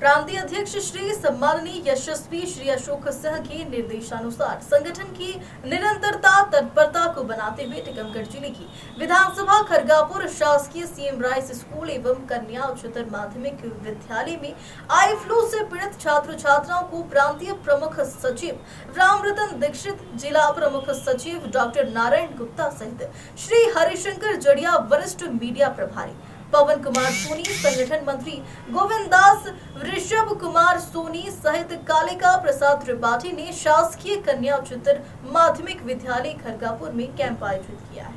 प्रांतीय अध्यक्ष श्री सम्माननीय यशस्वी श्री अशोक सिंह के निर्देशानुसार संगठन की निरंतरता तत्परता को बनाते हुए टीकमगढ़ जिले की विधानसभा खरगापुर शासकीय सीएम राइस स्कूल एवं कन्या उच्चतर माध्यमिक विद्यालय में आई फ्लू से पीड़ित छात्र छात्राओं को प्रांतीय प्रमुख सचिव रामरतन दीक्षित, जिला प्रमुख सचिव डॉक्टर नारायण गुप्ता सहित श्री हरिशंकर जड़िया, वरिष्ठ मीडिया प्रभारी पवन कुमार सोनी, संगठन मंत्री गोविंद दास, ऋषभ कुमार सोनी सहित कालिका प्रसाद त्रिपाठी ने शासकीय कन्या उच्चतर माध्यमिक विद्यालय खरगापुर में कैंप आयोजित किया है,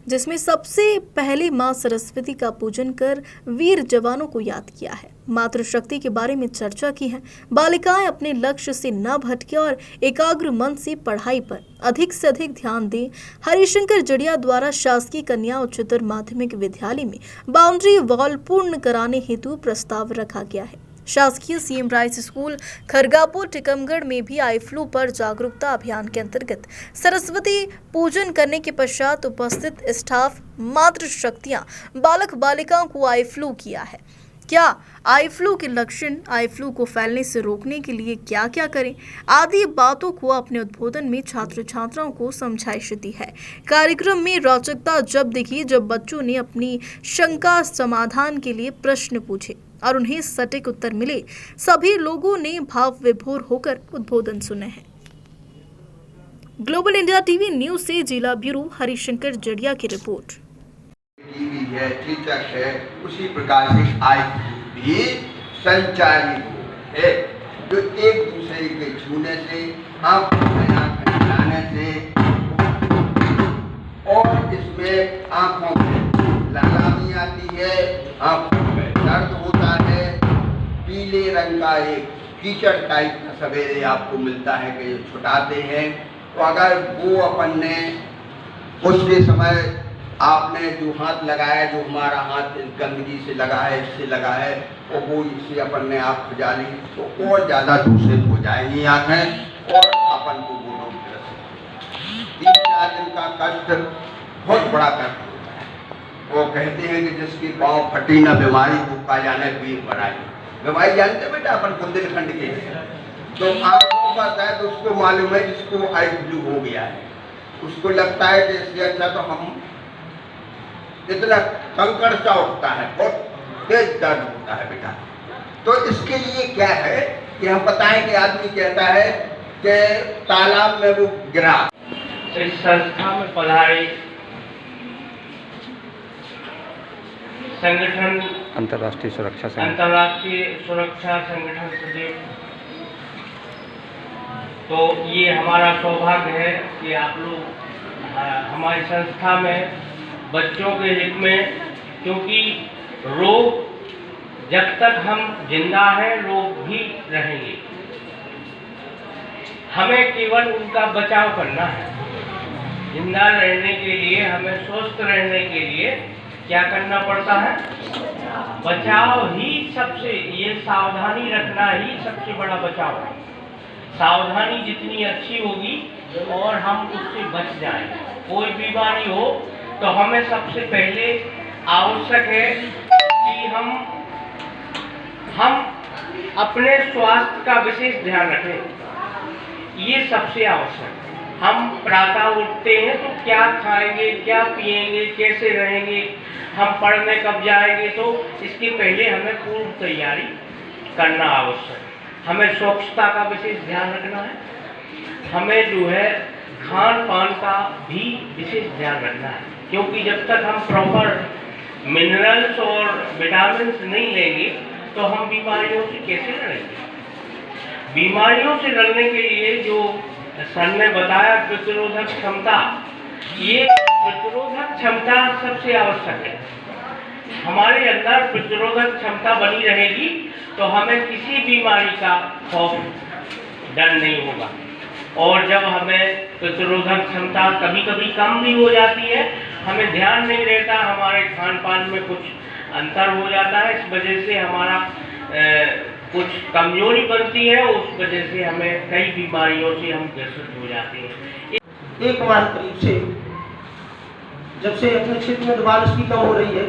जिसमें सबसे पहले मां सरस्वती का पूजन कर वीर जवानों को याद किया है, मातृशक्ति के बारे में चर्चा की है। बालिकाएं अपने लक्ष्य से न भटके और एकाग्र मन से पढ़ाई पर अधिक से अधिक ध्यान दें। हरिशंकर जड़िया द्वारा शासकीय कन्या उच्चतर माध्यमिक विद्यालय में बाउंड्री वॉल पूर्ण कराने हेतु प्रस्ताव रखा गया है। शासकीय CM rise school Khargapur Tikamgarh में भी आई फ्लू पर जागरूकता अभियान के अंतर्गत सरस्वती पूजन करने के पश्चात उपस्थित स्टाफ मातृशक्तियां बालक बालिकाओं को आई फ्लू किया है। क्या आई फ्लू के लक्षण, आई फ्लू को फैलने से रोकने के लिए क्या क्या करें आदि बातों को अपने उद्बोधन में छात्र छात्राओं को समझाइश दी है। कार्यक्रम में रोचकता जब दिखी जब बच्चों ने अपनी शंका समाधान के लिए प्रश्न पूछे और उन्हें सटीक उत्तर मिले। सभी लोगों ने भाव विभोर होकर उद्बोधन सुने हैं। ग्लोबल इंडिया टीवी न्यूज से जिला ब्यूरो हरिशंकर जड़िया की रिपोर्ट। है, चेचक है, उसी प्रकार से आई भी संचारी है, जो एक दूसरे के छूने से, आंखों में आंखें मिलाने से, और इसमें आंखों में लाली आती है, आंखों में दर्द होता है, पीले रंग का एक कीचड़ टाइप का सवेरे आपको मिलता है कि जो छुटाते हैं। तो अगर वो अपन ने उसके समय आपने जो हाथ लगाया, जो हमारा हाथ गंदगी से लगा है, इससे लगा है, और वो इससे अपन ने आँख खुजा ली तो और ज़्यादा दूषित हो जाएंगी आँखें और अपन को वो ग्रस्त 3-4 दिन का कष्ट बहुत बड़ा कष्ट होता है। वो कहते हैं कि जिसकी पाँव फटी न बीमारी को का जाने पीर बनाई। बीमारी जानते बेटा अपन बुंदेलखंड के, तो आँखों का दर्द उसको मालूम है जिसको आई फ्लू हो गया है, उसको लगता है कि इससे अच्छा तो हम इतना कंकड़ सा उठता है, बहुत तेज दर्द होता है बेटा। तो इसके लिए क्या है कि हम बताएं कि आदमी कहता है कि तालाब में वो गिरा। इस संस्था में पढ़ाई संगठन अंतर्राष्ट्रीय सुरक्षा संगठन सचिव, तो ये हमारा सौभाग्य है कि आप लोग हमारी संस्था में बच्चों के हित में, क्योंकि रोग जब तक हम जिंदा हैं रोग भी रहेंगे, हमें केवल उनका बचाव करना है। जिंदा रहने के लिए, हमें स्वस्थ रहने के लिए क्या करना पड़ता है? बचाव ही सबसे, ये सावधानी रखना ही सबसे बड़ा बचाव है। सावधानी जितनी अच्छी होगी और हम उससे बच जाएंगे। कोई बीमारी हो तो हमें सबसे पहले आवश्यक है कि हम अपने स्वास्थ्य का विशेष ध्यान रखें। ये सबसे आवश्यक है। हम प्रातः उठते हैं तो क्या खाएंगे, क्या पिएंगे, कैसे रहेंगे, हम पढ़ने कब जाएंगे, तो इसके पहले हमें पूर्व तैयारी करना आवश्यक है। हमें स्वच्छता का विशेष ध्यान रखना है। हमें जो है खान पान का भी विशेष ध्यान रखना है, क्योंकि जब तक हम प्रॉपर मिनरल्स और विटामिन नहीं लेंगे तो हम बीमारियों से कैसे लड़ेंगे। बीमारियों से लड़ने के लिए जो सर ने बताया प्रतिरोधक क्षमता, ये प्रतिरोधक क्षमता सबसे आवश्यक है। हमारे अंदर प्रतिरोधक क्षमता बनी रहेगी तो हमें किसी बीमारी का खौफ, डर नहीं होगा। और जब हमें प्रतिरोधक क्षमता कभी कभी कम भी हो जाती है, हमें ध्यान नहीं रहता, हमारे खान पान में कुछ अंतर हो जाता है, इस वजह से हमारा कुछ कमजोरी बनती है, उस वजह से हमें कई बीमारियों से हम ग्रसित हो जाते हैं। एक माह करीब से जब से अपने क्षेत्र में बारिश की कम हो रही है,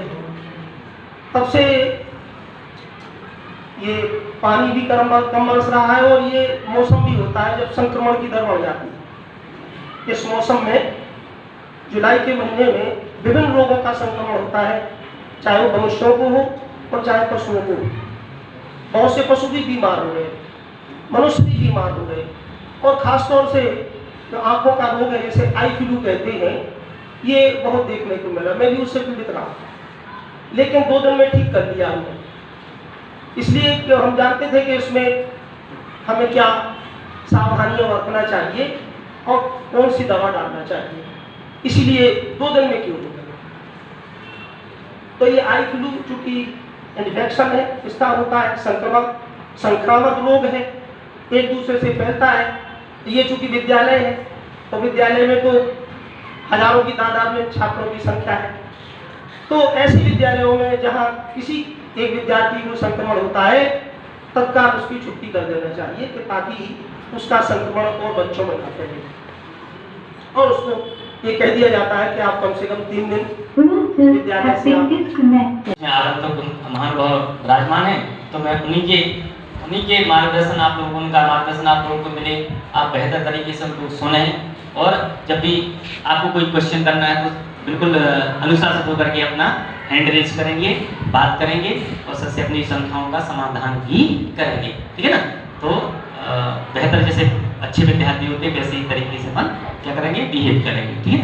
तब से ये पानी भी कम बरस रहा है और ये मौसम भी होता है जब संक्रमण की दर बढ़ जाती है। इस मौसम में जुलाई के महीने में विभिन्न रोगों का संक्रमण होता है, चाहे वो मनुष्यों को हो और चाहे पशुओं को हो। बहुत से पशु भी बीमार हो गए, मनुष्य भी बीमार हो गए, और खासतौर से जो आंखों का रोग है जैसे आई फ्लू कहते हैं, ये बहुत देखने को मिला। मैं भी उससे पीड़ित रहा, लेकिन 2 दिन में ठीक कर दिया हमने, इसलिए कि हम जानते थे कि इसमें हमें क्या सावधानियां बरतना चाहिए और कौन सी दवा डालना चाहिए, इसीलिए 2 दिन में क्यों हो गया। तो ये आई फ्लू चूंकि इन्फेक्शन है, इसका होता है संक्रामक रोग है, एक दूसरे से फैलता है। ये चूंकि विद्यालय है तो विद्यालय में तो हजारों की तादाद में छात्रों की संख्या है, तो ऐसे विद्यालयों में जहां किसी एक विद्यार्थी को संक्रमण होता है तत्काल उसकी छुट्टी कर देना चाहिए कि ताकि उसका संक्रमण और बच्चों में ना फैले, और उसको ये कह दिया जाता है कि आप कम से कम 3 दिन विद्यालय से आगंतुक महानुभाव विराजमान है, तो मैं उन्हीं के मार्गदर्शन आप लोगों का मार्गदर्शन आप लोगों को मिले, आप बेहतर तरीके से उनको सुने, और जब भी आपको कोई क्वेश्चन करना है तो बिल्कुल अनुशासित होकर के अपना हैंड रेज करेंगे, बात करेंगे और सबसे अपनी शंकाओं का समाधान भी करेंगे, ठीक है ना। तो बेहतर जैसे अच्छे विद्यार्थी होते वैसे ही तरीके से अपन क्या करेंगे, बिहेव करेंगे, ठीक है।